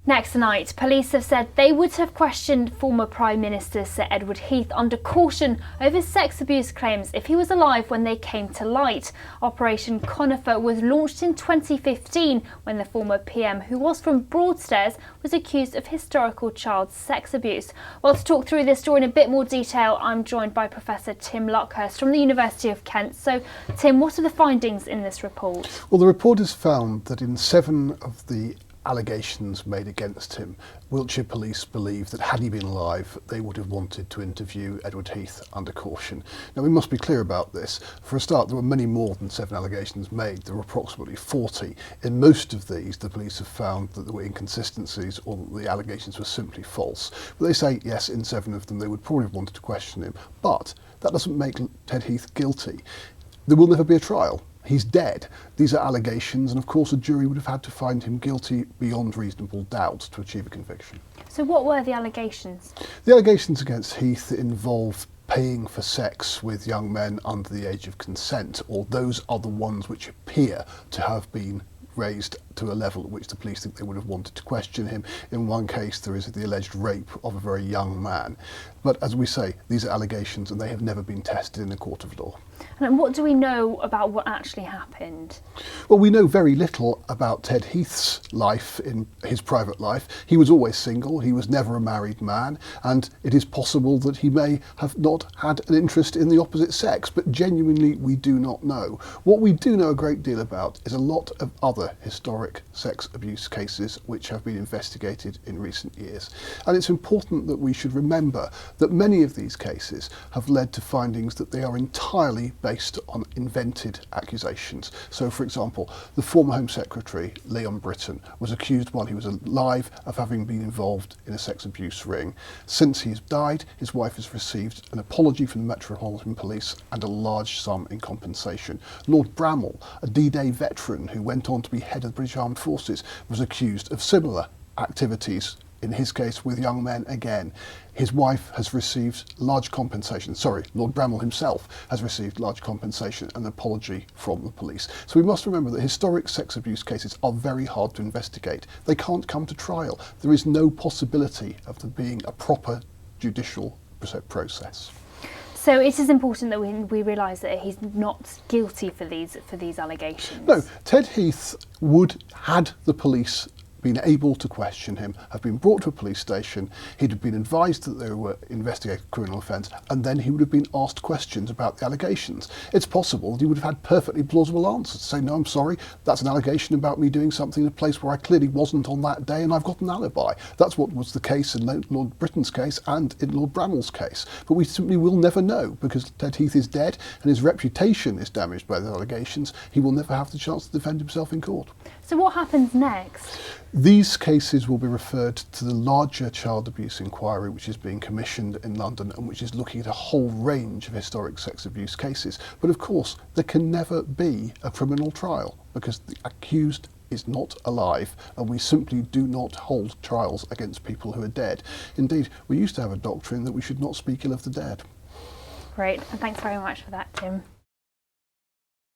Next tonight, police have said they would have questioned former Prime Minister Sir Edward Heath under caution over sex abuse claims if he was alive when they came to light. Operation Conifer was launched in 2015 when the former PM, who was from Broadstairs, was accused of historical child sex abuse. Well, to talk through this story in a bit more detail, I'm joined by Professor Tim Luckhurst from the University of Kent. So, Tim, what are the findings in this report? Well, the report has found that in 7 of the allegations made against him, Wiltshire police believe that had he been alive, they would have wanted to interview Edward Heath under caution. Now, we must be clear about this. For a start, there were many more than 7 allegations made. There were approximately 40. In most of these, the police have found that there were inconsistencies or that the allegations were simply false. But they say, yes, in 7 of them, they would probably have wanted to question him. But that doesn't make Ted Heath guilty. There will never be a trial. He's dead. These are allegations, and of course a jury would have had to find him guilty beyond reasonable doubt to achieve a conviction. So what were the allegations? The allegations against Heath involve paying for sex with young men under the age of consent, or those are the ones which appear to have been raised to a level at which the police think they would have wanted to question him. In one case, there is the alleged rape of a very young man. But as we say, these are allegations and they have never been tested in a court of law. And what do we know about what actually happened? Well, we know very little about Ted Heath's life, in his private life. He was always single, he was never a married man, and it is possible that he may have not had an interest in the opposite sex, but genuinely we do not know. What we do know a great deal about is a lot of other historic sex abuse cases which have been investigated in recent years. And it's important that we should remember that many of these cases have led to findings that they are entirely based on invented accusations. So, for example, the former Home Secretary, Leon Britton, was accused while he was alive of having been involved in a sex abuse ring. Since he has died, his wife has received an apology from the Metropolitan Police and a large sum in compensation. Lord Bramall, a D-Day veteran who went on to be head of the British Armed Forces, was accused of similar activities, in his case with young men again. His wife has received large compensation. Lord Bramall himself has received large compensation and an apology from the police. So we must remember that historic sex abuse cases are very hard to investigate. They can't come to trial. There is no possibility of there being a proper judicial process. So it is important that we realise that he's not guilty for these allegations. No, Ted Heath would, had the police been able to question him, have been brought to a police station, he'd have been advised that they were investigating a criminal offence, and then he would have been asked questions about the allegations. It's possible that he would have had perfectly plausible answers to say, no, I'm sorry, that's an allegation about me doing something in a place where I clearly wasn't on that day and I've got an alibi. That's what was the case in Lord Britton's case and in Lord Bramall's case. But we simply will never know because Ted Heath is dead and his reputation is damaged by the allegations. He will never have the chance to defend himself in court. So what happens next? These cases will be referred to the larger child abuse inquiry which is being commissioned in London and which is looking at a whole range of historic sex abuse cases. But of course, there can never be a criminal trial because the accused is not alive and we simply do not hold trials against people who are dead. Indeed, we used to have a doctrine that we should not speak ill of the dead. Great, and thanks very much for that, Tim.